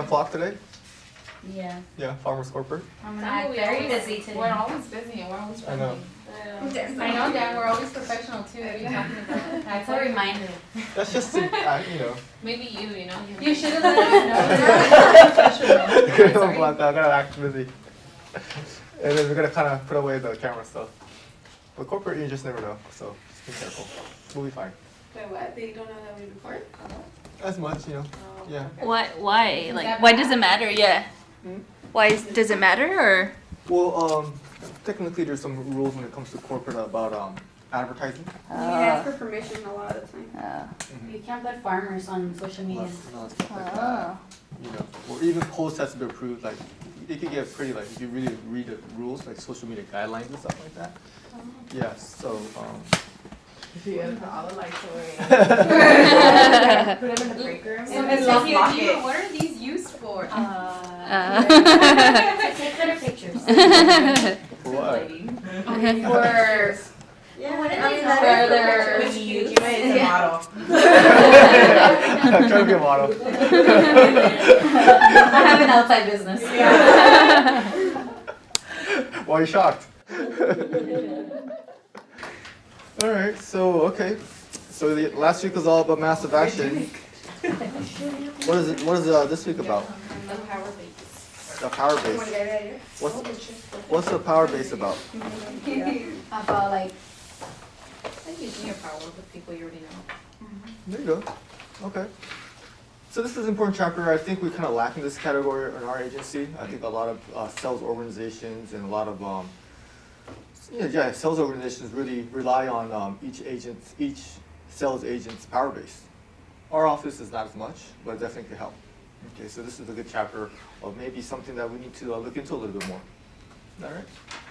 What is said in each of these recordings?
around the clock today? Yeah. Yeah, Farmers Corporate. I'm very busy today. We're always busy and we're always I know. friendly. I know, Dan, we're always professional too. What are you talking about? That's a reminder. That's just, you know. Maybe you know. You should have let us know. I'm gonna act busy. And then we're gonna kind of put away the camera stuff. But corporate, you just never know, so just be careful. We'll be fine. Wait, what? They don't know that we record? As much, you know. Oh, Yeah. okay. Why? Like, why does it matter? Yeah. Does it matter or? Well, technically there's some rules when it comes to corporate about advertising. You ask for permission a lot of the time. You can't put farmers on social media. Stuff like that. You know, or even posts has to be approved. Like, it could get pretty, like, if you really read the rules, like social media guidelines and stuff like that. Yeah, so, Yeah, put all the lights away. Put them in the break room. What are these used for? Take better pictures. what? For Yeah, What I mean, that which is you is a model. I'm trying to be a model. I have an outside business. Why are you shocked? All right, so, okay. So the last week was all about massive action. What is it? What is this week about? The power base. The power You wanna base. get it right What's the power base about? here? About like, like using your power with people you already know. There you go. Okay. So this is an important chapter. I think we kind of lack in this category in our agency. I think a lot of sales organizations and a lot of sales organizations really rely on each sales agent's power base. Our office is not as much, but it definitely could help. Okay, so this is a good chapter of maybe something that we need to look into a little bit more. All right.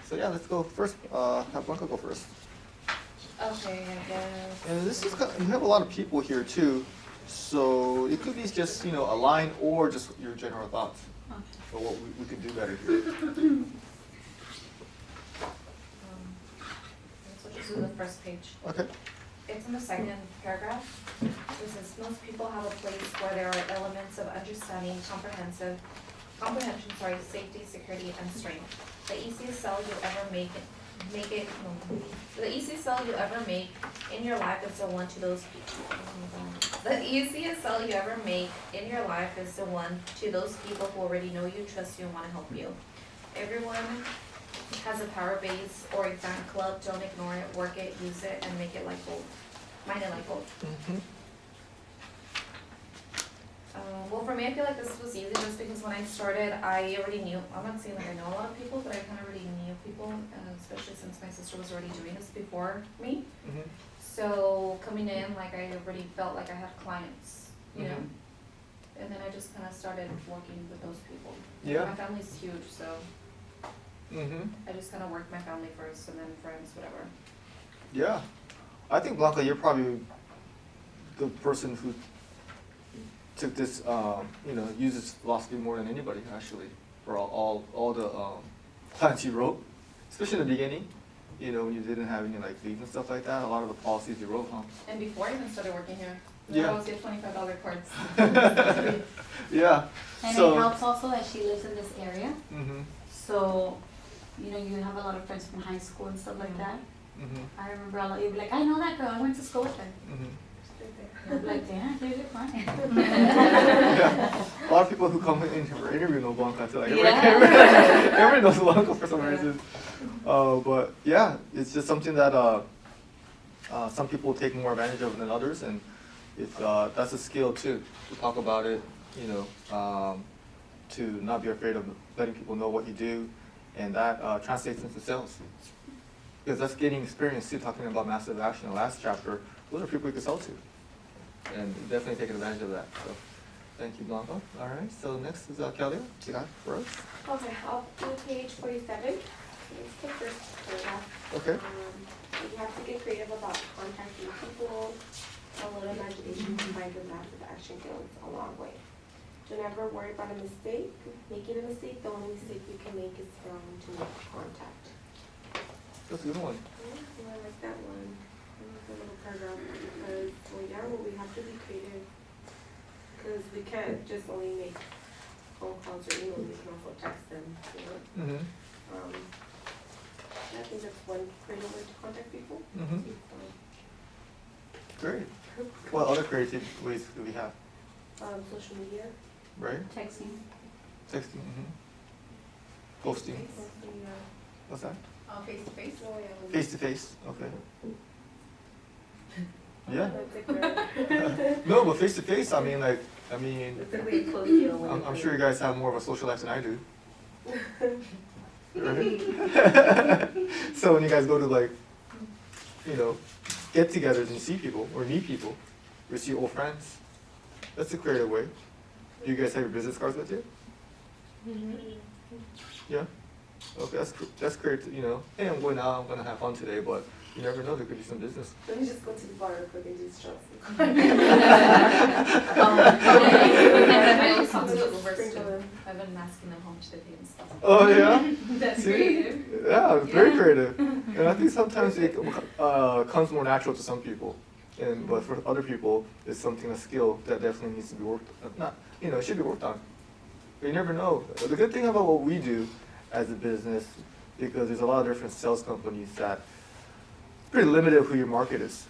So yeah, let's go first. Have Blanca go first. Okay, I guess. And this is we have a lot of people here too, so it could be just a line or just your general thoughts for what we could do better here. So just do the first page. Okay. It's in the second paragraph. It says, most people have a place where there are elements of understanding, comprehension, safety, security, and strength. The easiest sell you ever make in your life is the one to those people. The easiest sell you ever make in your life is the one to those people who already know you, trust you, and want to help you. Everyone has a power base or a fan club. Don't ignore it, work it, use it, and make it like gold. Mine it like gold. Well, for me, I feel like this was easy just because when I started, I already knew, I'm not saying that I know a lot of people, but I kind of already knew people, especially since my sister was already doing this before me. So coming in, like I already felt like I had clients, you know? And then I just kind of started working with those people. Yeah. My family's huge, so I just kind of worked my family first and then friends, whatever. Yeah. I think, Blanca, you're probably the person who took this, uses philosophy more than anybody, actually, for all the plans you wrote, especially in the beginning, when you didn't have any, like, leads and stuff like that, a lot of the policies you wrote, huh? And before I even started working here, Yeah. I always get $25 cards. Yeah. and So- it helps also that she lives in this area. Mm-hmm. So, you have a lot of friends from high school and stuff like that. Mm-hmm. I remember a lot, you'd be like, I know that girl, I went to school with her. Mm-hmm. I'd be like, damn, you're fine. Yeah. A lot of people who come in for interview know Blanca too. Like, Yeah. everybody knows Blanca for some reason. But yeah, it's just something that some people take more advantage of than others, and that's a skill too, to talk about it, to not be afraid of letting people know what you do, and that translates into sales. Because that's gaining experience too, talking about massive action in the last chapter. Those are people you can sell to. And definitely taking advantage of that. So thank you, Blanca. All right, so next is Kelly. What you got for us? Okay, I'll do page 47. It's the first paragraph. Okay. You have to get creative about contacting people. A little imagination combined with massive action goes a long way. Don't ever worry about a mistake. Making a mistake, the only mistake you can make is failing to make contact. That's a good one. I like that one. I like the little paragraph because we have to be creative because we can't just only make phone calls or emails, you can also text them, you know. Mm-hmm. I think that's one creative way to contact people. Mhm. Great. What other creative ways do we have? Social media. Right? Texting. Texting. Posting. Posting, What's that? Oh, face to face? oh, yeah. Face to face. Okay. Yeah. That's a great. No, but face to face. I mean, It's a way to close you. I'm sure you guys have more of a social life than I do. Right? So when you guys go to like, get-togethers and see people or meet people, or see old friends, that's a creative way. Do you guys have your business cards with you? Yeah. Okay, that's great. Hey, I'm going out. I'm gonna have fun today, but you never know. There could be some business. Let me just go to the bar real quick and just shots. I always talk to the Ubers Sprinkle too. in. I've been asking them how much they pay and stuff. Oh yeah. That's See? creative. Yeah, it's very creative. And I think sometimes it comes more natural to some people, but for other people, it's something, a skill that definitely needs to be worked. It should be worked on. But you never know. The good thing about what we do as a business, because there's a lot of different sales companies that pretty limited who your market is.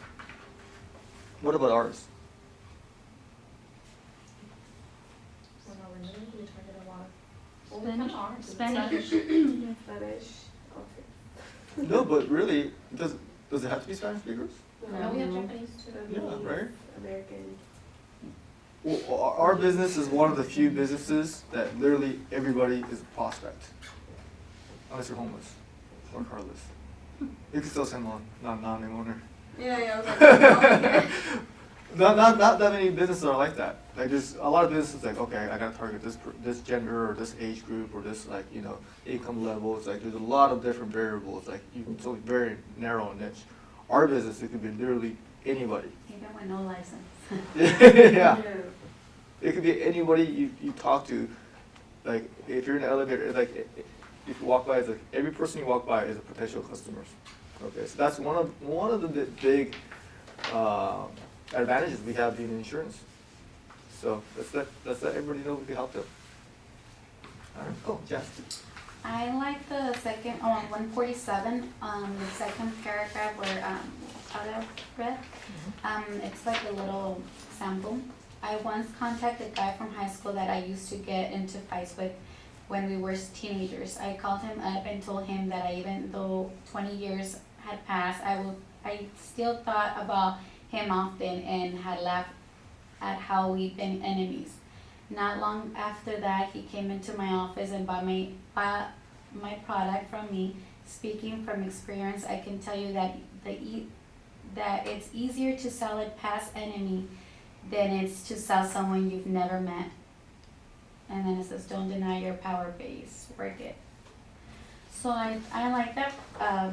What about ours? We're not limited, we target a lot. Well, we Spanish. kinda are, 'cause it's Spanish. Spanish. Okay. No, but really, does it have to be Spanish speakers? No, we have Japanese too. Yeah, right? American. Well, our business is one of the few businesses that literally everybody is a prospect, unless you're homeless or carless. You can still send one, not anymore. Yeah, I was Not that many businesses are like that. Like there's a lot of businesses like, okay, I gotta target this gender or this age group or this income level. It's like there's a lot of different variables. Like it's a very narrow niche. Our business, it could be literally anybody. Even with no license. Yeah. It could be anybody you talk to. Like if you're in an elevator, like if you walk by, it's like every person you walk by is a potential customer. Okay, so that's one of the big advantages we have being in insurance. So let's let everybody know we can help them. All right, cool, Jess. I like the second, 147, the second paragraph where, out of read. It's like a little sample. I once contacted a guy from high school that I used to get into fights with when we were teenagers. I called him up and told him that even though 20 years had passed, I still thought about him often and had laughed at how we'd been enemies. Not long after that, he came into my office and bought my product from me. Speaking from experience, I can tell you that that it's easier to sell a past enemy than it's to sell someone you've never met. And then it says, don't deny your power base, work it. So I like that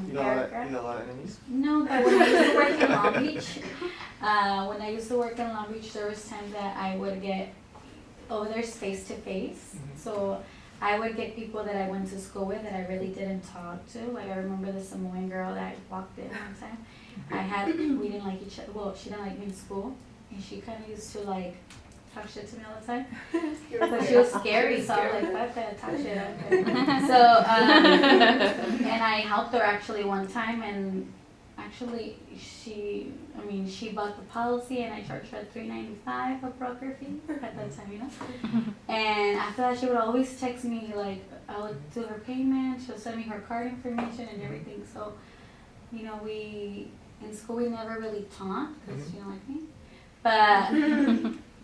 You got paragraph. a lot of enemies? No, but when I used to work in Long Beach, there was times that I would get others face to face. Mhm. So I would get people that I went to school with that I really didn't talk to. Like I remember the Samoan girl that walked in one time. We didn't like each other. Well, she didn't like me in school, and she kind of used to like talk shit to me all the time. But she was scary, so I was like, fuck that, talk shit. Okay. So, and I helped her actually one time, and actually she bought the policy, and I charged her $3.95 a broker fee at that time, And after that, she would always text me, like, I would do her payment, she'll send me her card information and everything. So, in school we never really talked because she didn't like me.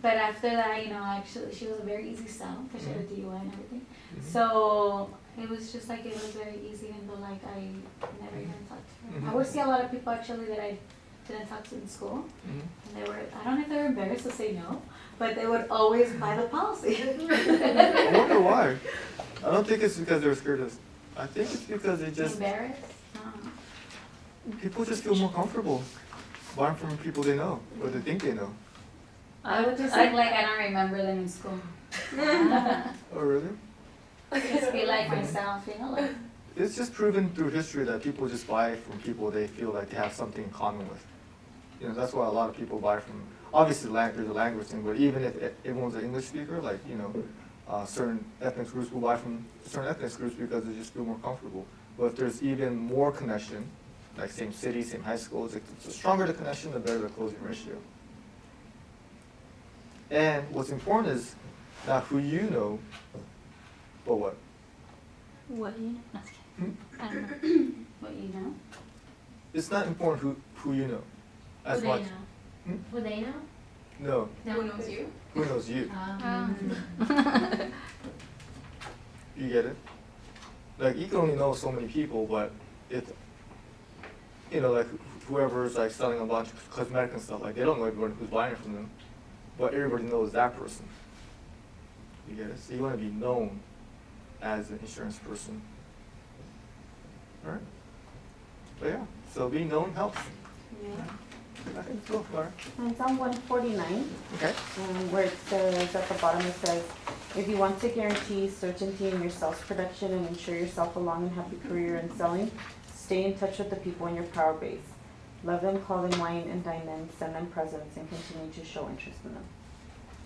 But after that, actually she was a very easy sell because she had a DUI and everything. So it was just like, it was very easy, even though like I never even talked to her. I would see a lot of people actually that I didn't talk to in school. And I don't know if they were embarrassed to say no, but they would always buy the policy. I wonder why. I don't think it's because they're scared of. I think it's because they just Embarrassed? No. people just feel more comfortable buying from people they know or they think they know. I would just act like I don't remember them in school. Oh really? Just be like myself, like. It's just proven through history that people just buy from people they feel like they have something in common with. That's why a lot of people buy from. Obviously, there's a language thing, but even if everyone's an English speaker, like certain ethnic groups will buy from certain ethnic groups because they just feel more comfortable. But if there's even more connection, like same city, same high school, it's the stronger the connection, the better the closing ratio. And what's important is not who you know, but what. What you know? No, just kidding. I don't know. What you know? It's not important who you know as Who much. they know? Hmm? Who they know? No, Who knows you? who knows you. You get it? Like you can only know so many people, but if you know, like whoever's like selling a bunch of cosmetic and stuff, like they don't know everyone who's buying it from them, but everybody knows that person. You get it? So you want to be known as an insurance person. Alright? But yeah, so being known helps. Yeah. Okay, cool, Laura. And it's on 149, Okay. where it says, at the bottom it says, if you want to guarantee certainty in your sales production and ensure yourself a long and happy career in selling, stay in touch with the people in your power base. Love them, call them, wine and dine them, send them presents, and continue to show interest in them.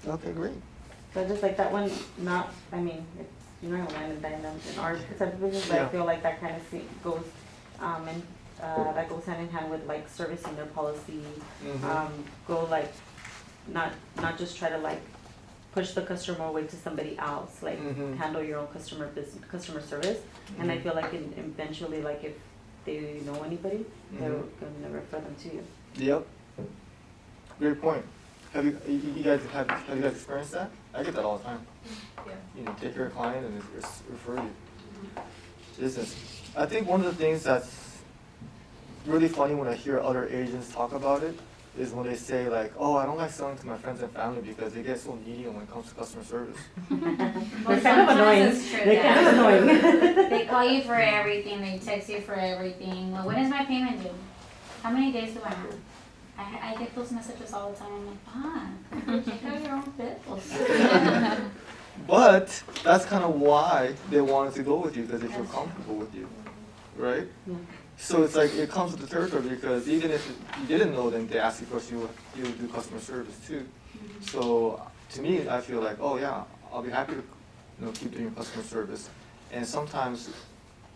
Okay, great. So I just like that one, not, I mean, it's, you're not gonna wine and dine them in our type of business, but I Yeah. feel like that kind of goes, and that goes hand in hand with like servicing their policy. Mhm. Go like, not just try to like push the customer away to somebody else, like Mhm. handle your own customer service. And I Mhm. feel like eventually, like if they know anybody, they're Mhm. gonna refer them to you. Yep. Great point. Have you guys experienced that? I get that all the time. Yeah. You know, take care of a client and just refer you. Business. I think one of the things that's really funny when I hear other agents talk about it is when they say like, oh, I don't like selling to my friends and family because they get so needy when it comes to customer service. They're kind of annoying. it's true, They're kind of yeah. annoying. They call you for everything, they text you for everything. Well, when is my payment due? How many days do I have? I get those messages all the time. I'm like, check out your own bills. But that's kind of why they wanted to go with you, because they feel comfortable with you, right? Yeah. So it's like it comes with the territory, because even if you didn't know them, they ask you questions, you would do customer service too. So to me, I feel like, oh yeah, I'll be happy to keep doing customer service. And sometimes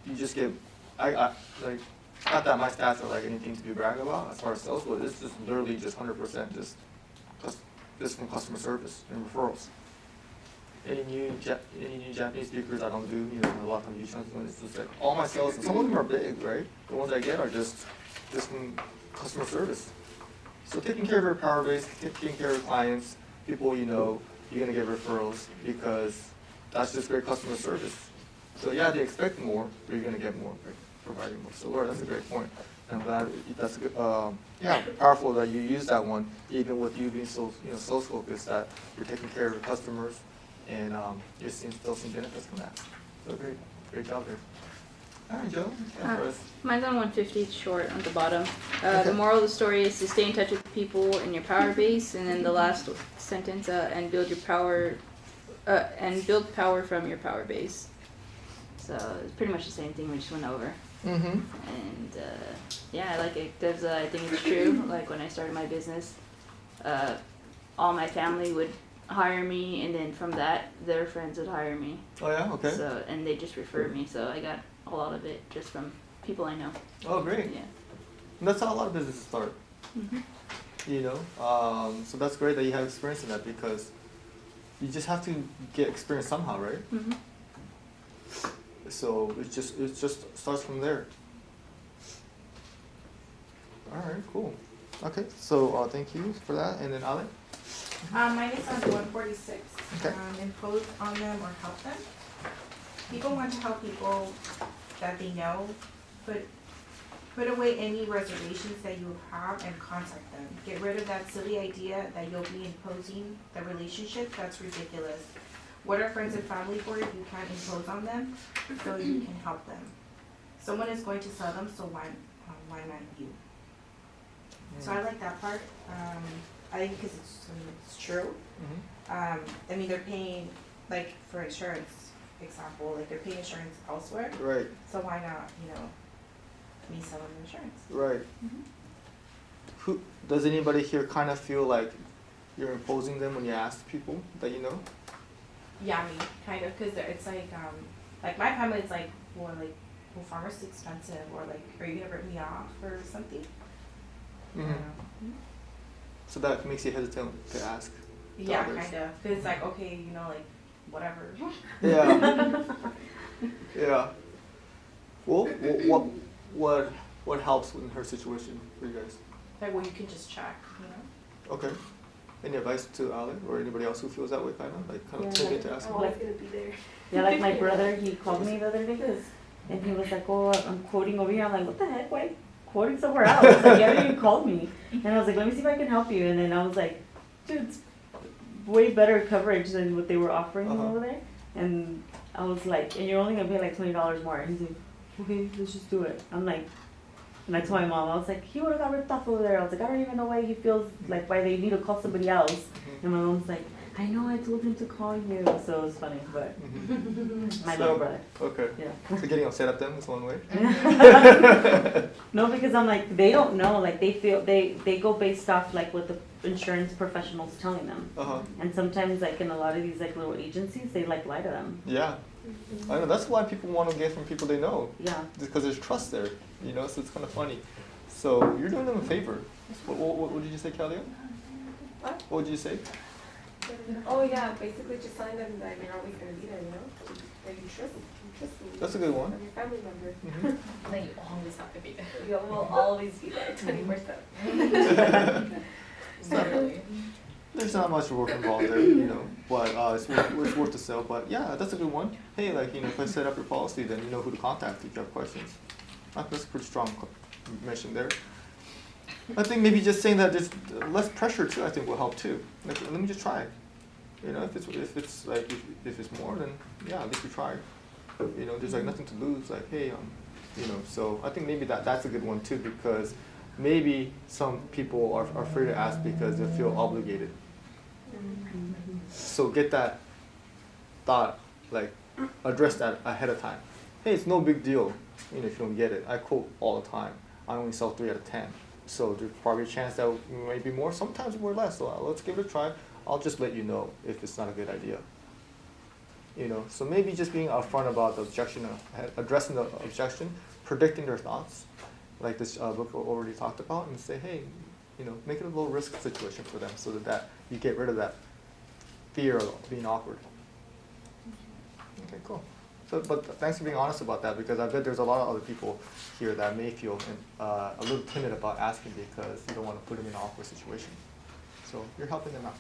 you just get, I like, not that my stats are like anything to be bragged about as far as sales, but it's just literally just 100% just from customer service and referrals. Any new Japanese speakers I don't do, a lot of YouTube channels, it's just like all my sales, and some of them are big, right? The ones I get are just from customer service. So taking care of your power base, taking care of clients, people you're gonna get referrals because that's just great customer service. So yeah, they expect more, but you're gonna get more, right? Providing more. So Laura, that's a great point. I'm glad that's good. Powerful that you use that one, even with you being so focused that you're taking care of your customers. And you're still seeing benefits from that. So great job there. All right, Joe. Yeah, for us. Mine's on 150, it's short on the bottom. Okay. The moral of the story is to stay in touch with people in your power base, and then the last sentence, and build power from your power base. So it's pretty much the same thing we just went over. Mm-hmm. And yeah, I like it because I think it's true. Like when I started my business, all my family would hire me, and then from that, their friends would hire me. Oh yeah, okay. So and they just referred me. So I got a lot of it just from people I know. Oh great. Yeah. And that's how a lot of businesses start. Mm-hmm. So that's great that you have experience in that, because you just have to get experience somehow, right? Mm-hmm. So it just starts from there. All right, cool. Okay, so thank you for that, and then Ale. Mine is on 146. Okay. Impose on them or help them. People want to help people that they know. Put away any reservations that you have and contact them. Get rid of that silly idea that you'll be imposing the relationship. That's ridiculous. What are friends and family for if you can't impose on them so you can help them? Someone is going to sell them, so why not you? So I like that part. I think because it's true. Mm-hmm. I mean, they're paying, like, for insurance, example, like, they're paying insurance elsewhere, Right, so why not, me selling insurance? right. Who does anybody here kind of feel like you're imposing them when you ask people that you know? Yeah, me, kind of, cause it's like my family is like, well, like, well, pharmacy's expensive, or like, are you gonna rip me off or something? I Mhm. don't know. So that makes you hesitant to ask. Yeah, others. kind of, cause it's like, okay, you know, like, whatever. Yeah. Yeah. Well, what helps in her situation for you guys? Like, well, you can just check, you know? Okay. Any advice to Ale or anybody else who feels that way, kind of Yeah, timid to ask? I'm always gonna be there. Yeah, like my brother, he called me the other day, and he was like, oh, I'm quoting over here. I'm like, what the heck, why quoting somewhere else? Like, you haven't even called me. And I was like, let me see if I can help you. And then I was like, dude, it's way better coverage than what they were offering me Uh-huh. over there. And I was like, and you're only gonna pay like $20 more. And he's like, okay, let's just do it. I'm like, and I told my mom, I was like, he would have got ripped off over there. I was like, I don't even know why he feels like why they need to call somebody else. Mhm. And my mom's like, I know, I told him to call you. So it was funny, but Mhm. my So- little brother. Okay. Yeah. So getting upset at them is one way. No, because I'm like, they don't know, like they feel, they go based off like what the insurance professional's telling them. Uh-huh. And sometimes like in a lot of these like little agencies, they like lie to them. Yeah. I know, that's why people want to get from people they know. Yeah. Because there's trust there, so it's kind of funny. So you're doing them a favor. What did you say, Kalia? What? What did you say? Oh yeah, basically just telling them that you're always gonna be there, that you trust me. That's a good one. I'm your family member. Mhm. And then you always have to be there. You will always be there 24/7. Definitely. There's not much work involved there, but it's worth the sell. But yeah, that's a good one. Hey, if I set up your policy, then you know who to contact if you have questions. That's a pretty strong mention there. I think maybe just saying that there's less pressure too, I think will help too. Like, let me just try. If it's more, then yeah, at least we tried. There's like nothing to lose. Like, hey, so I think maybe that's a good one too, because maybe some people are afraid to ask because they feel obligated. So get that thought, address that ahead of time. Hey, it's no big deal, if you don't get it. I quote all the time. I only sell 3 out of 10. So there's probably a chance that may be more. Sometimes we're less. So let's give it a try. I'll just let you know if it's not a good idea. So maybe just being upfront about the objection, addressing the objection, predicting their thoughts, like this book already talked about, and say, hey, make it a low risk situation for them, so that you get rid of that fear of being awkward. Okay, cool. So, but thanks for being honest about that, because I bet there's a lot of other people here that may feel a little timid about asking because you don't want to put them in an awkward situation. So you're helping them out.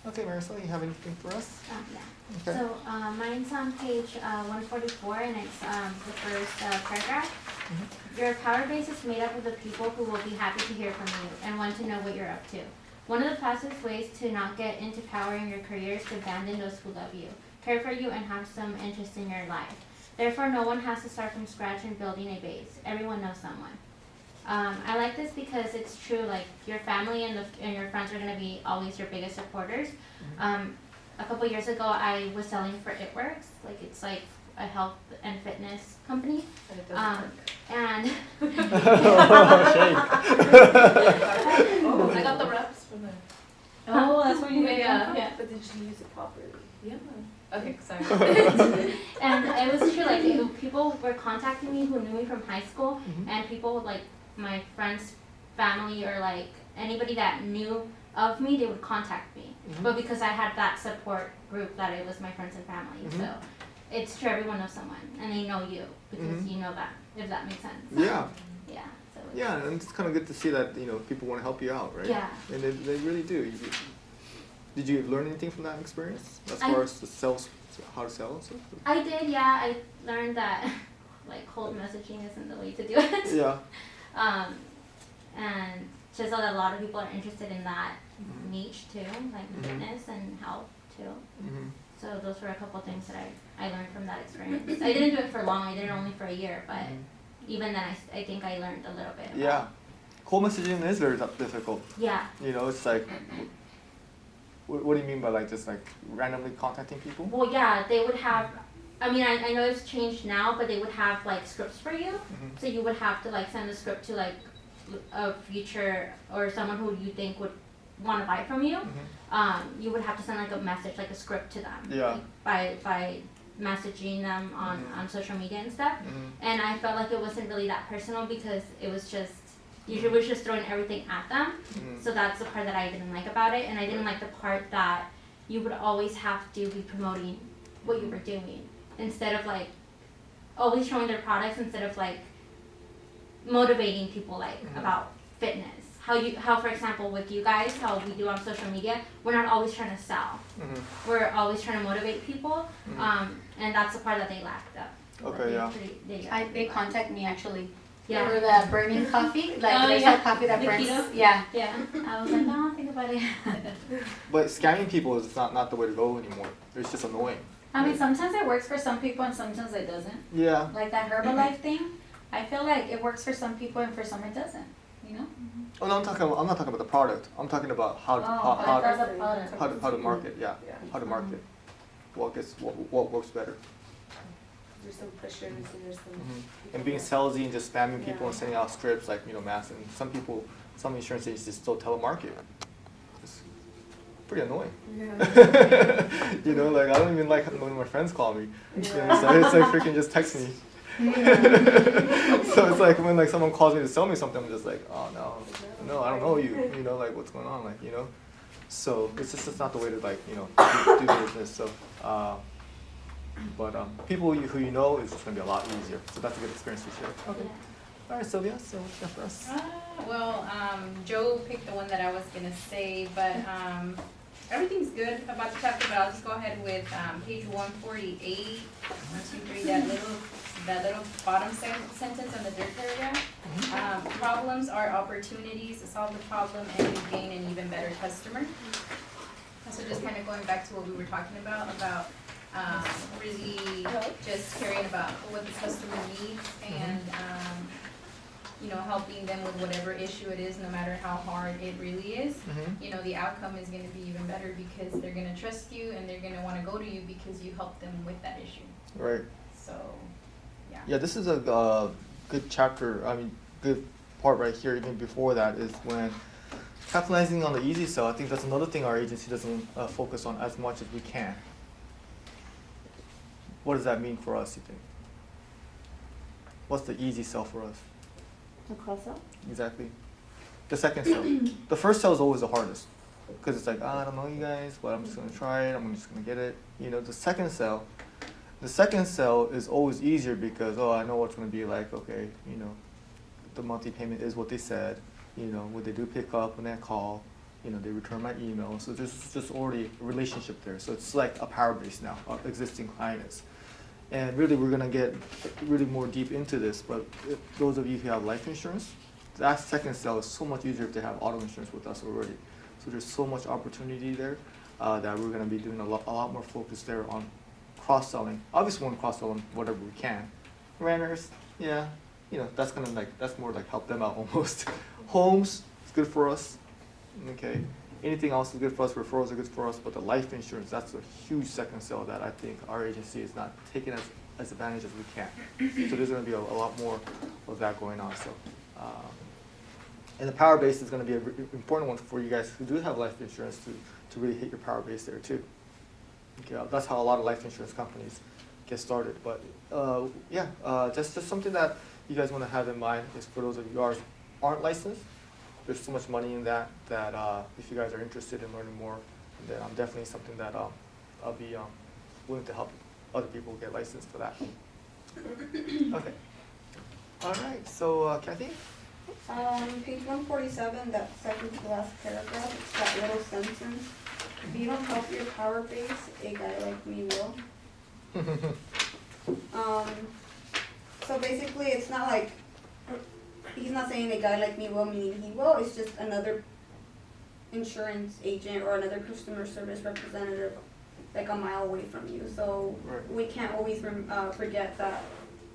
Okay, Marisol, you have anything for us? Yeah. Okay. So mine's on page 144, and it's the first paragraph. Mhm. Your power base is made up of the people who will be happy to hear from you and want to know what you're up to. One of the fastest ways to not get into power in your career is to abandon those who love you, care for you, and have some interest in your life. Therefore, no one has to start from scratch in building a base. Everyone knows someone. I like this because it's true, like your family and your friends are going to be always your biggest supporters. A couple years ago, I was selling for It Works, it's like a health and fitness company. And it doesn't work. And Oh, I got the reps from there. oh, that's what you did. Yeah. But did you use it properly? Yeah. Okay, sorry. And it was true, people were contacting me who knew me from high school, and people would my friends' family or anybody that knew of me, they would contact me. But because I had that support group that it was my friends and family, so it's true, everyone knows someone, and they know you because you know that, if that makes sense. Yeah. Yeah. So it's, Yeah, and it's kind of good to see that people want to help you out, right? Yeah. And they really do. Did you learn anything from that experience as I- far as the sales, how to sell and stuff? I did, yeah. I learned that cold messaging isn't the way to do it. Yeah. And just that a lot of people are interested in that niche too, fitness and health too. Mm-hmm. So those were a couple things that I learned from that experience. I didn't do it for long. I did it only for a year, but even then, I think I learned a little bit. About Yeah. Cold messaging is very difficult. Yeah. It's like, what do you mean by just randomly contacting people? Well, yeah, they would have. I mean, I know it's changed now, but they would have scripts for you. So you would have to send the script to a future or someone who you think would want to buy from you, Mhm. you would have to send like a message, like a script to them. Yeah. Like, by messaging them on social media and stuff. Mhm. And I felt like it wasn't really that personal because it was just, usually was just throwing everything at them. Mhm. So that's the part that I didn't like about it. And I didn't like the part that you would always have to be promoting what you were doing instead of like always showing their products instead of like motivating people like about fitness. How for example with you guys, how we do on social media, we're not always trying to sell. Mhm. We're always trying to motivate people. Mhm. And that's the part that they lacked up. Okay, yeah. They contact me actually. Yeah. For the burning coffee, like Oh, there's yeah. a coffee that The burns. keto? Yeah. Yeah. I was like, no, think about it. But scamming people is not the way to go anymore. It's just annoying. I mean, sometimes it works for some people and sometimes it doesn't. Yeah. Like that Herbalife thing, I feel like it works for some people and for some it doesn't. You know? Oh no, I'm not talking about the product. I'm talking about how That's the product. how to market. Yeah. How to market. What works better. There's some pushers and there's some. Mhm. And being salesy and just spamming people and sending out scripts like mass. And some insurance agencies still telemarket. It's pretty annoying. Yeah. Like I don't even like when my friends call me. So it's like freaking just text me. So it's like when like someone calls me to sell me something, I'm just like, oh no, I don't know you. Like what's going on, So it's just not the way to do business. So. But people who you know is just gonna be a lot easier. So that's a good experience to share. Okay. All right, Sylvia. So what's that for us? Well, Joe picked the one that I was gonna say, but everything's good about the chapter. But I'll just go ahead with page 148. 1, 2, 3. That little bottom sentence on the third paragraph. Problems are opportunities to solve the problem and you gain an even better customer. So just kind of going back to what we were talking about really just caring about what the customer needs and helping them with whatever issue it is, no matter how hard it really is. Mhm. The outcome is going to be even better because they're going to trust you and they're going to want to go to you because you helped them with that issue. Right. So, yeah. Yeah, this is a good chapter. I mean, good part right here. Even before that is when capitalizing on the easy sell. I think that's another thing our agency doesn't focus on as much as we can. What does that mean for us, you think? What's the easy sell for us? A cross out? Exactly. The second sell. The first sell is always the hardest. Because it's like, I don't know you guys, but I'm just going to try it. I'm just going to get it. The second sell is always easier because, I know what's going to be like. Okay, the monthly payment is what they said. When they do pick up, when they call, they return my email. So there's just already a relationship there. So it's like a power base now, existing clients. And really, we're going to get really more deep into this. But those of you who have life insurance, that second sell is so much easier if they have auto insurance with us already. So there's so much opportunity there that we're going to be doing a lot more focus there on cross-selling. Obviously, we want to cross-sell them whatever we can. Renters, yeah, that's more like help them out almost. Homes, it's good for us. Okay. Anything else is good for us. Referrals are good for us. But the life insurance, that's a huge second sell that I think our agency is not taking as advantage as we can. So there's going to be a lot more of that going on. So. And the power base is going to be an important one for you guys who do have life insurance to really hit your power base there too. Okay, that's how a lot of life insurance companies get started. But just something that you guys want to have in mind is for those of you who aren't licensed, there's so much money in that if you guys are interested in learning more, then I'm definitely something that I'll be willing to help other people get licensed for that. Okay. All right. So Kathy. Page 147, that second to last paragraph, it's that little sentence. If you don't help your power base, a guy like me will. So basically, it's not like, he's not saying a guy like me will, meaning he will. It's just another insurance agent or another customer service representative like a mile away from you. So we can't always forget that,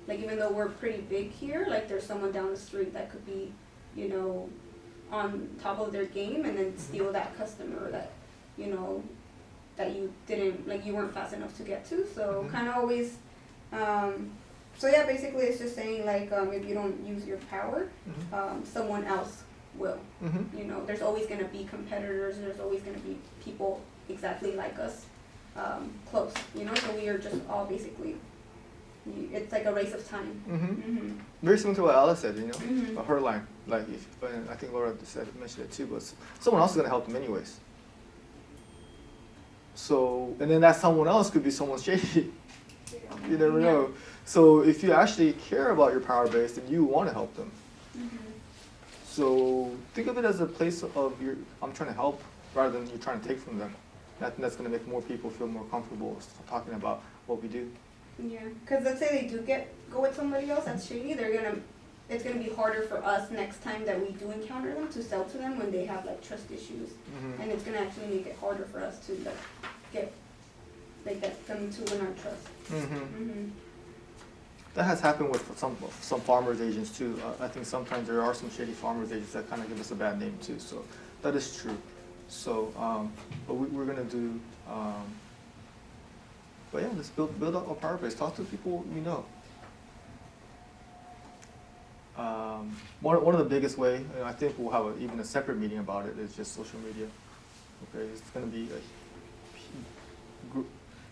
like, even though we're pretty big here, like there's someone down the street that could be, on top of their game and then steal that customer that, that you didn't, like you weren't fast enough to get to. So kind of always, so yeah, basically it's just saying like if you don't use your power, someone else will. Mm-hmm. You know, there's always gonna be competitors, there's always gonna be people exactly like us, close, you know, so we are just all basically, it's like a race of time. Mm-hmm. Very similar to what Alice said, you know, Mhm. her line. Like, if, and I think Laura mentioned it too, but someone else is gonna help them anyways. So, and then that someone else could be someone shady. You never know. So if you actually care about your power base, then you want to help them. So think of it as a place of I'm trying to help rather than you're trying to take from them. I think that's going to make more people feel more comfortable talking about what we do. Yeah, because let's say they do go with somebody else that's shady, it's gonna be harder for us next time that we do encounter them to sell to them when they have like trust issues, and it's gonna actually make it harder for us to get them to win our trust. That has happened with some farmers agents too. I think sometimes there are some shady farmers agents that kind of give us a bad name too. So that is true. So, but we're gonna do. But yeah, let's build up our power base. Talk to people you know. One of the biggest way, and I think we'll have even a separate meeting about it, is just social media. Okay, it's gonna be a group.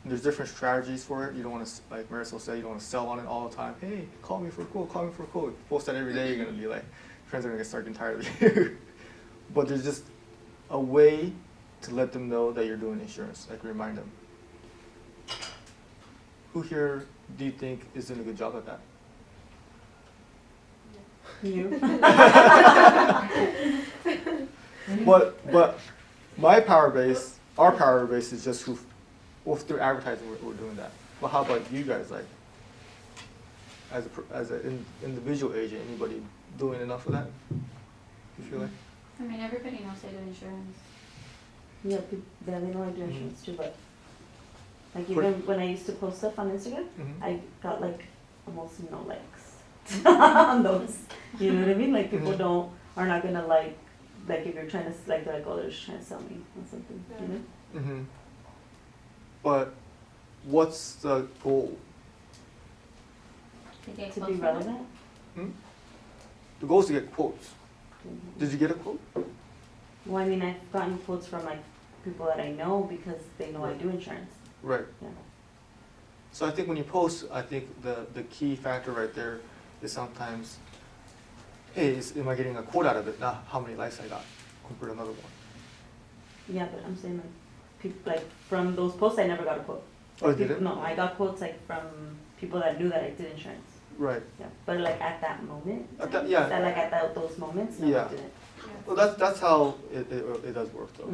There's different strategies for it. You don't want to, like Marisol said, you don't want to sell on it all the time. Hey, call me for a quote, call me for a quote. If you post that every day, you're gonna be like, friends are gonna start getting tired of you. But there's just a way to let them know that you're doing insurance, like remind them. Who here do you think is doing a good job at that? You. But my power base, our power base is just through advertising we're doing that. But how about you guys, like, as an individual agent, anybody doing enough of that? You feel like? I mean, everybody knows I do insurance. Yeah, they know I do insurance too, but like even when I used to post stuff on Instagram, I got like almost no likes on those. You know what I mean? Like people are not gonna like if you're trying to like they're like, oh, they're just trying to sell me or something. You know? But what's the goal? To get To close be to relevant. The goal is to get quotes. Did you get a quote? Well, I mean, I've gotten quotes from like people that I know because they know I do insurance. Right. Yeah. So I think when you post, I think the key factor right there is sometimes, hey, am I getting a quote out of it? Not how many likes I got compared to another one. Yeah, but I'm saying like people like from those posts, I never got a quote. Oh, Like, did it? No, I got quotes like from people that knew that I did insurance. Right. Yeah, but like at that moment. Yeah. That like at those moments, no, Yeah. I didn't. Well, that's how it does work though.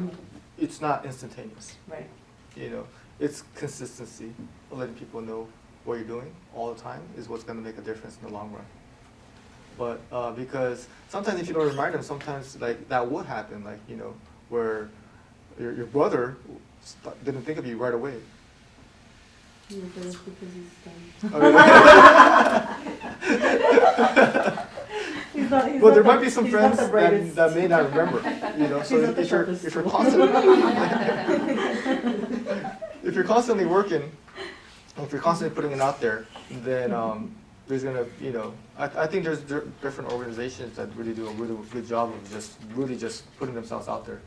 It's not instantaneous. Right. You know, it's consistency of letting people know what you're doing all the time is what's going to make a difference in the long run. But because sometimes if you don't remind them, sometimes like that would happen, like, you know, where your brother didn't think of you right away. Yeah, but it's because he's done. Well, there might be some friends that may not remember, you know. So if you're constantly working, if you're constantly putting it out there, then there's gonna, you know, I think there's different organizations that really do a really good job of just putting themselves out there,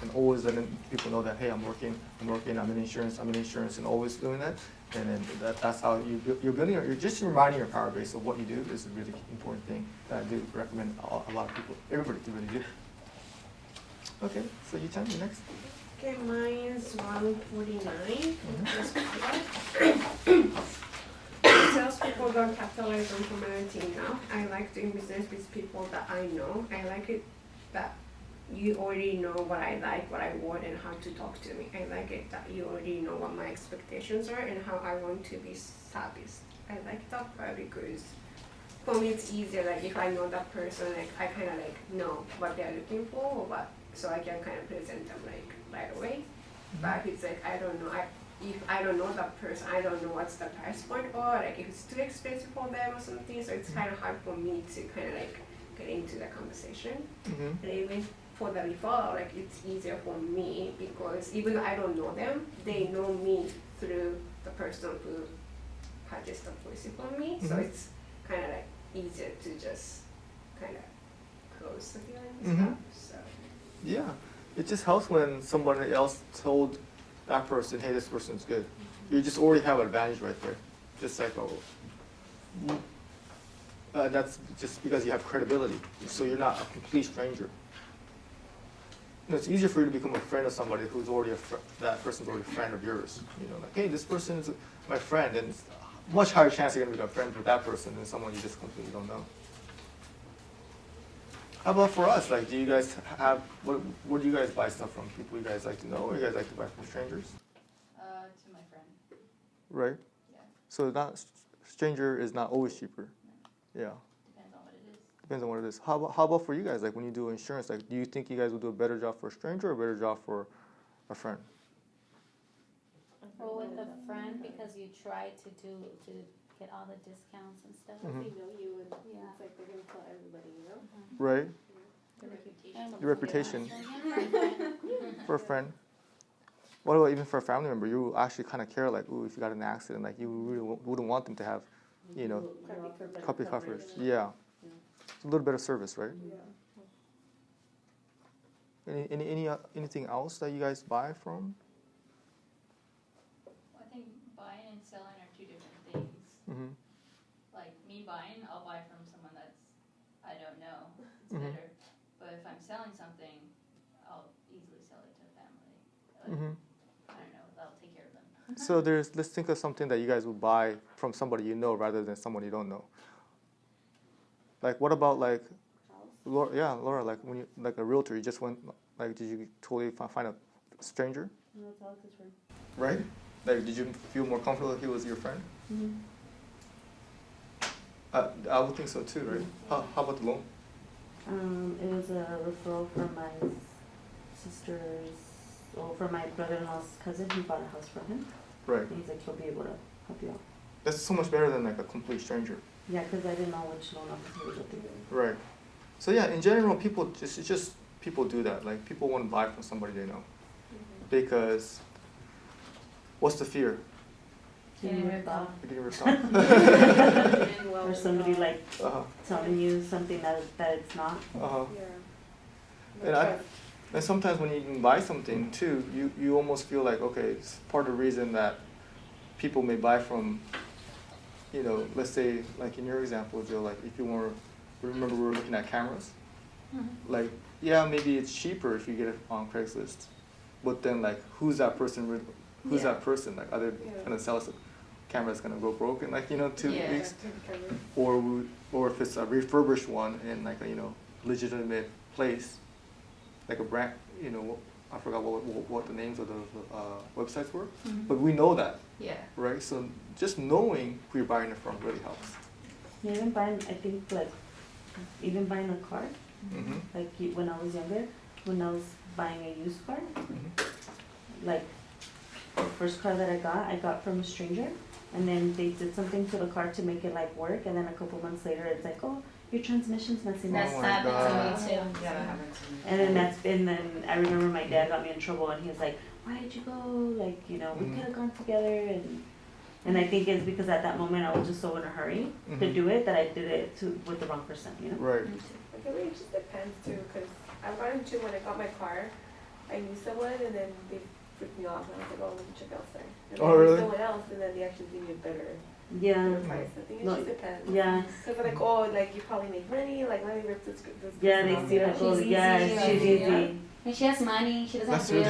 and always letting people know that, hey, I'm working, I'm in insurance, and always doing that. And then that's how you're building, you're just reminding your power base of what you do is a really important thing that I do recommend a lot of people, everybody to really do. Okay, so you tell me next. Okay, mine's 149. Salespeople don't capitalize on humanity enough. I like doing business with people that I know. I like it that you already know what I like, what I want, and how to talk to me. I like it that you already know what my expectations are and how I want to be serviced. I like that part because for me it's easier, like if I know that person, like I kind of like know what they're looking for or what, so I can kind of present them like right away. But if it's like I don't know, if I don't know that person, I don't know what's the price point or like if it's too expensive for them or something, so it's kind of hard for me to kind of like get into the conversation. And even for the referral, like it's easier for me because even though I don't know them, they know me through the person who purchased the policy from me. So it's kind of like easier to just kind of close the deal and stuff. it just helps when somebody else told that person, hey, this person's good. You just already have an advantage right there. Just like, that's just because you have credibility. So you're not a complete stranger. It's easier for you to become a friend of somebody who's already that person's already a friend of yours. Like, hey, this person's my friend, and it's a much higher chance you're gonna become friends with that person than someone you just completely don't know. How about for us? Like, do you guys have, where do you guys buy stuff from? People you guys like to know, or you guys like to buy from strangers? To my friend. Right? Yeah. So stranger is not always cheaper. Yeah. Depends on what it is. Depends on what it is. How about for you guys? Like when you do insurance, like do you think you guys will do a better job for a stranger or a better job for a friend? Well, with a friend, because you try to get all the discounts and stuff. Mhm. They know you and Yeah. it's like they're gonna tell everybody, Right? The reputation. Your reputation. Yeah. For a friend. What about even for a family member? You actually kind of care, like, ooh, if you got in an accident, like you really wouldn't want them to have, copy coverage. Yeah. It's a little bit of service, right? Anything else that you guys buy from? I think buying and selling are two different things. Mm-hmm. Like me buying, I'll buy from someone I don't know. It's Mhm. better. But if I'm selling something, I'll easily sell it to a family. Like, Mm-hmm. I don't know, that'll take care of them. So let's think of something that you guys would buy from somebody you know rather than someone you don't know. Like what about like, Laura, like when you like a realtor, you just went like, did you totally find a stranger? No, it's all his friend. Right? Like, did you feel more comfortable if he was your friend? Mm-hmm. I would think so too, right? How about the loan? It was a referral from my from my brother-in-law's cousin. He bought a house for him. Right. And he's like, he'll be able to help you out. That's so much better than like a complete stranger. Yeah, because I didn't know which loan officer was up there. Right. So yeah, in general, people do that. Like people want to buy from somebody they know, because what's the fear? Getting ripped off. Getting ripped off. Or somebody like Uh-huh. telling you something that it's not. Uh-huh. Yeah. And sometimes when you can buy something too, you almost feel like, okay, it's part of the reason that people may buy from, let's say like in your example, Joe, like if you remember we were looking at cameras, like yeah, maybe it's cheaper if you get it on Craigslist, but then like who's that person? That person? Like are they gonna sell us a camera that's gonna go broken like 2 weeks, or if it's a refurbished one in like a legitimate place, like a brand, I forgot what the names of those websites were, but we know that, Yeah. right? So just knowing who you're buying it from really helps. Yeah, even buying a car, Mm-hmm. like when I was younger, when I was buying a used car, like the first car that I got from a stranger, and then they did something to the car to make it like work, and then a couple months later it's like, oh, your transmission's messing up. That's Oh my happened to God. me too. Yeah, that happens to me. And then I remember my dad got me in trouble, and he was like, why did you go? Like, we Mhm. could have gone together, and I think it's because at that moment I was just so in a hurry to do it that I did it with the wrong person, Right. I feel like it just depends too, because I've run into when I got my car, I knew someone and then they freaked me off and I was like, oh, let me check elsewhere. And then Oh, I knew really? someone else and then they actually gave me a better Yeah. price. I think it No, just depends. Yeah. Because they're like, oh, like you probably make money, like let me rip this Yeah, person they off. see that goes, She's yeah, easy, she's yeah. easy. And she has money, she doesn't That's have really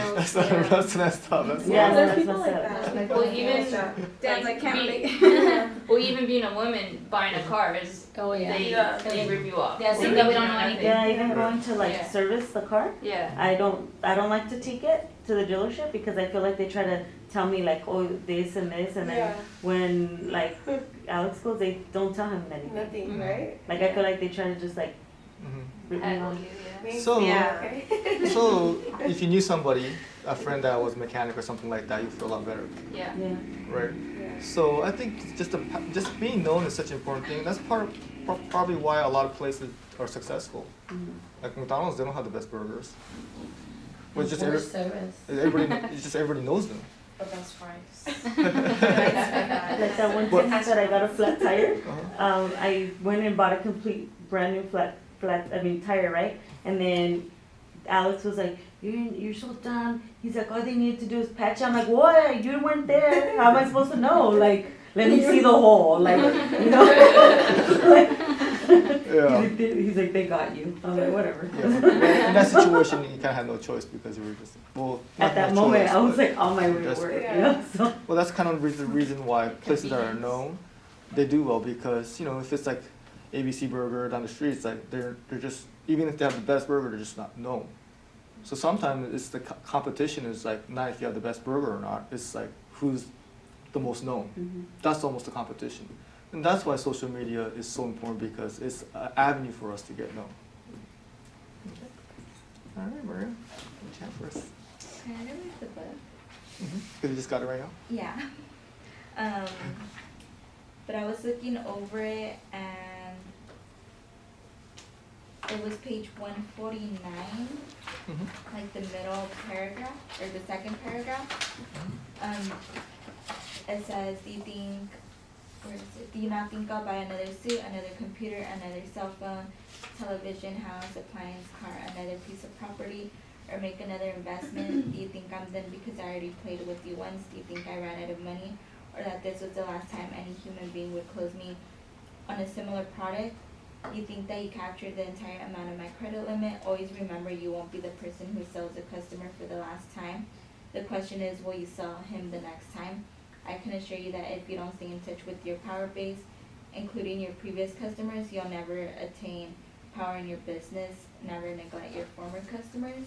bills. that's messed up. That's Yeah, there's that's people what's like up. that. Like, Well, oh, even yeah. Dad's like, can't well, even being a woman buying a car is Oh, yeah. they rip you off. Yeah, saying that we don't know anything. Yeah, even going to like Yeah. service the car, Yeah. I don't like to take it to the dealership because I feel like they try to tell me like, oh, this and this, and then Yeah. when like Alex goes, they don't tell him anything. Nothing, right? Like I feel like they try to just like Mhm. rip me Heckle off. you, yeah. Thanks. So- Yeah, okay. So if you knew somebody, a friend that was a mechanic or something like that, you feel a lot better, Yeah. Yeah. right? Yeah. So I think just being known is such an important thing. That's probably why a lot of places are successful. Like McDonald's, they don't have the best burgers. But it's just Worst service. everybody knows them. The best price. Like that one What- time that I got a flat tire, Uh-huh. I went and bought a complete brand new tire, right? And then Alex was like, you're so dumb. He's like, all they need to do is patch. I'm like, what? You weren't there. How am I supposed to know? Like, let me see the hole. Like, you know? Yeah. He's like, they got you. I'm like, whatever. Yeah. In that situation, you kind of had no choice because you were just, well, not At that no moment, choice, I was but like on my way to desperate. work. You know? So. Well, that's kind of the reason why places that are known, they do well because, you know, if it's like ABC Burger down the street, it's like they're just, even if they have the best burger, they're just not known. So sometimes it's the competition is like not if you have the best burger or not, it's like who's the most known. Mm-hmm. That's almost the competition. And that's why social media is so important because it's an avenue for us to get known. Okay. All right, Maria, what you have for us? I never read the book. Because you just got it right now? Yeah. But I was looking over it and it was page 149, like the middle paragraph or the second paragraph. It says, do you not think I'll buy another suit, another computer, another cell phone, television, house, appliance, car, another piece of property, or make another investment? Do you think I'm done because I already played with you once? Do you think I ran out of money? Or that this was the last time any human being would close me on a similar product? You think that you captured the entire amount of my credit limit? Always remember you won't be the person who sells a customer for the last time. The question is, will you sell him the next time? I can assure you that if you don't stay in touch with your power base, including your previous customers, you'll never attain power in your business, never neglect your former customers.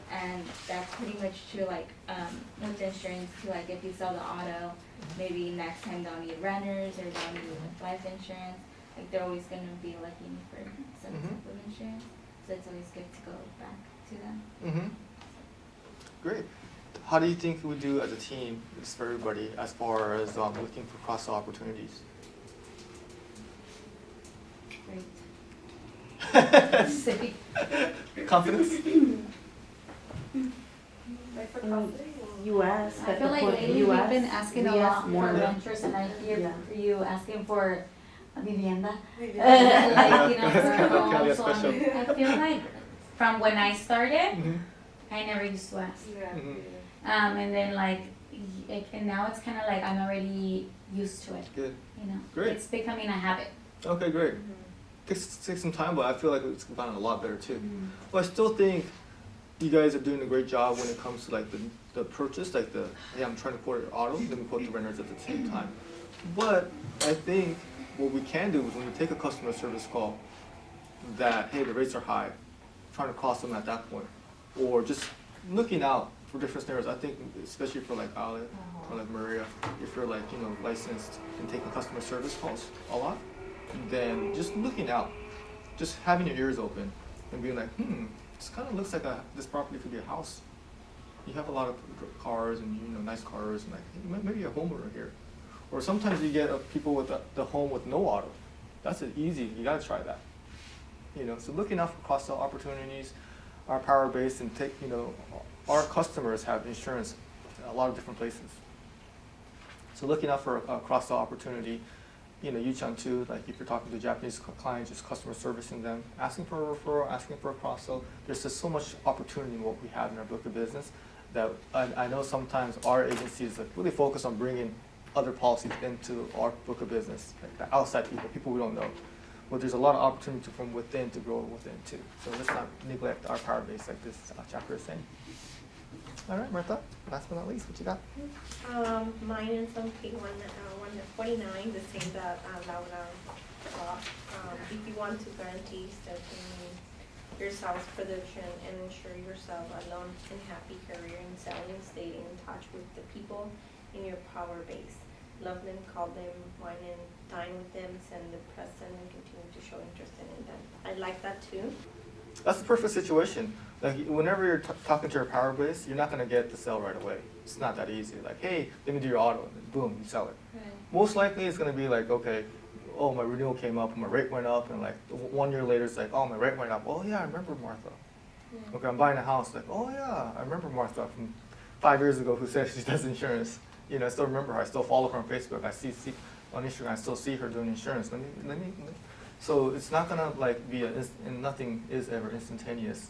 And that's pretty much true, like, with insurance too, like if you sell the auto, maybe next time they'll need renters or they'll need life insurance. Like they're always gonna be looking for some type of insurance. So it's always good to go back to them. Great. How do you think we do as a team, just for everybody, as far as looking for cross-sell opportunities? Great. Confidence? Like for confidence? You asked. I feel like lately we've been asking a lot more. for renters, and I hear you asking for a vivienda. Like, Yeah. you know, for a home. Cali So special. I feel like from when I started, I never used to ask. And then like, and now it's kind of like I'm already used to it. Good. You know, Great. it's becoming a habit. Okay, great. Takes some time, but I feel like it's gotten a lot better too. Well, I still think you guys are doing a great job when it comes to like the purchase, like hey, I'm trying to quote your auto, then we quote the renters at the same time. But I think what we can do is when we take a customer service call that, hey, the rates are high, trying to cost them at that point, or just looking out for different scenarios. I think especially for like Ale or like Maria, if you're like, you know, licensed and taking customer service calls a lot, then just looking out, just having your ears open and being like, this kind of looks like this property could be a house. You have a lot of cars and, you know, nice cars and like maybe a homeowner here. Or sometimes you get people with the home with no auto. That's easy. You gotta try that. You know, so looking out for cross-sell opportunities, our power base, and take, you know, our customers have insurance in a lot of different places. So looking out for a cross-sell opportunity, you know, Yuchan too, like if you're talking to Japanese clients, just customer servicing them, asking for a referral, asking for a cross-sell. There's just so much opportunity in what we have in our book of business that I know sometimes our agency is like really focused on bringing other policies into our book of business, like the outside people we don't know. But there's a lot of opportunity from within to grow within too. So let's not neglect our power base like this chapter is saying. All right, Martha, last but not least, what you got? Mine is on page 149, the same that Laura taught. If you want to guarantee certain your sales production and ensure yourself a long and happy career in selling, stay in touch with the people in your power base. Love them, call them, wine and dine with them, send the present, and continue to show interest in them. I like that too. That's the perfect situation. Like whenever you're talking to your power base, you're not gonna get the sale right away. It's not that easy. Like, hey, let me do your auto, and then boom, you sell it. Right. Most likely, it's gonna be like, okay, oh, my renewal came up, my rate went up, and like 1 year later, it's like, oh, my rate went up. Oh yeah, I remember Martha. Yeah. Okay, I'm buying a house. Like, oh yeah, I remember Martha from 5 years ago who said she does insurance. You know, I still remember her. I still follow her on Facebook. I see on Instagram. I still see her doing insurance. So it's not gonna like be and nothing is ever instantaneous.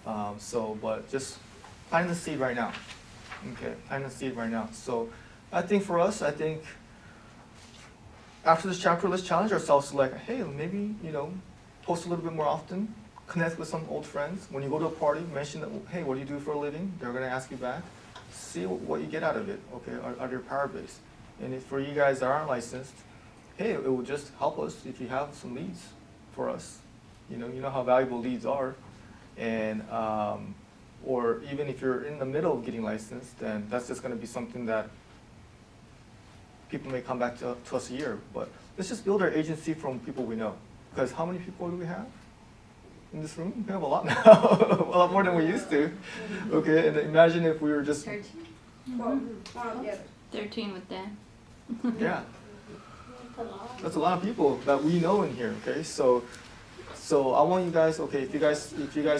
But just planting the seed right now. Okay, planting the seed right now. So I think for us, after this chapter, let's challenge ourselves to like, hey, maybe, post a little bit more often, connect with some old friends. When you go to a party, mention that, hey, what do you do for a living? They're gonna ask you back. See what you get out of it, okay, out of your power base. And if for you guys that aren't licensed, hey, it will just help us if you have some leads for us. You know how valuable leads are. And, or even if you're in the middle of getting licensed, then that's just gonna be something that people may come back to us a year. But let's just build our agency from people we know. Because how many people do we have in this room? We have a lot now, a lot more than we used to. Okay, and imagine if we were just, 13. Well, yeah. 13 with Dan. yeah. That's a lot of people that we know in here, okay? So I want you guys, okay, if you guys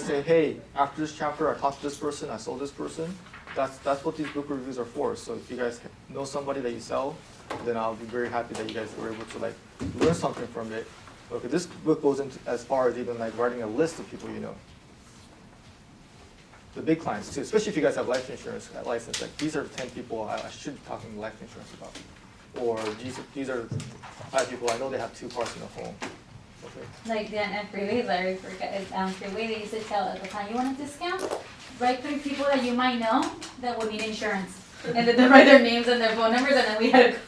say, hey, after this chapter I talked to this person, I sold this person, that's what these book reviews are for. So if you guys know somebody that you sell, then I'll be very happy that you guys were able to like learn something from it. Okay, this book goes into as far as even like writing a list of people you know. The big clients too, especially if you guys have life insurance license. Like these are 10 people I should be talking life insurance about, or these are 5 people I know they have 2 cars in the home. Okay. Like Dan and Freeway, Larry forgot, Freeway, they used to tell us, the time you want a discount, write 3 people that you might know that would need insurance. And then they write their names and their phone numbers, and then we had to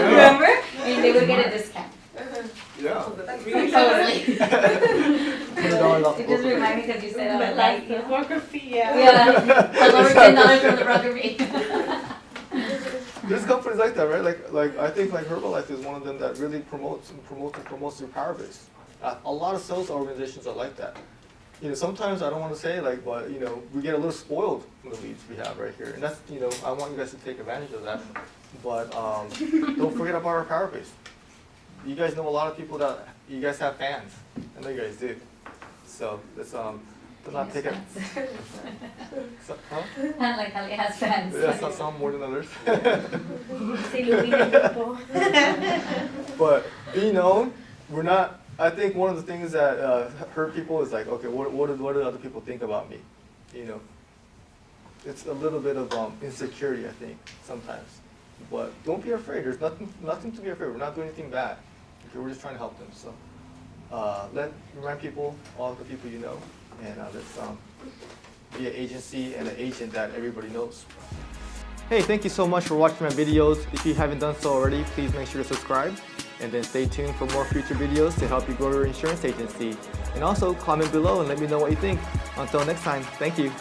remember? And they would get a discount. Yeah. Totally. It just reminded me because you said, oh, like, The broker fee, yeah. yeah, I lowered $10 from the broker fee. There's companies like that, right? Like I think like Herbalife is one of them that really promotes your power base. A lot of sales organizations are like that. Sometimes I don't want to say but we get a little spoiled from the leads we have right here, and that's I want you guys to take advantage of that. But don't forget about our power base. You guys know a lot of people that you guys have fans. I know you guys do. So let's not take it. So, huh? I like how he has fans. Yeah, some more than others. But be known. We're not. I think one of the things that hurt people is like, okay, what do other people think about me? It's a little bit of insecurity, I think, sometimes. But don't be afraid. There's nothing to be afraid. We're not doing anything bad. Okay, we're just trying to help them. So remind people, all the people you know, and let's be an agency and an agent that everybody knows. Hey, thank you so much for watching my videos. If you haven't done so already, please make sure to subscribe. And then stay tuned for more future videos to help you grow your insurance agency. And also comment below and let me know what you think. Until next time, thank you.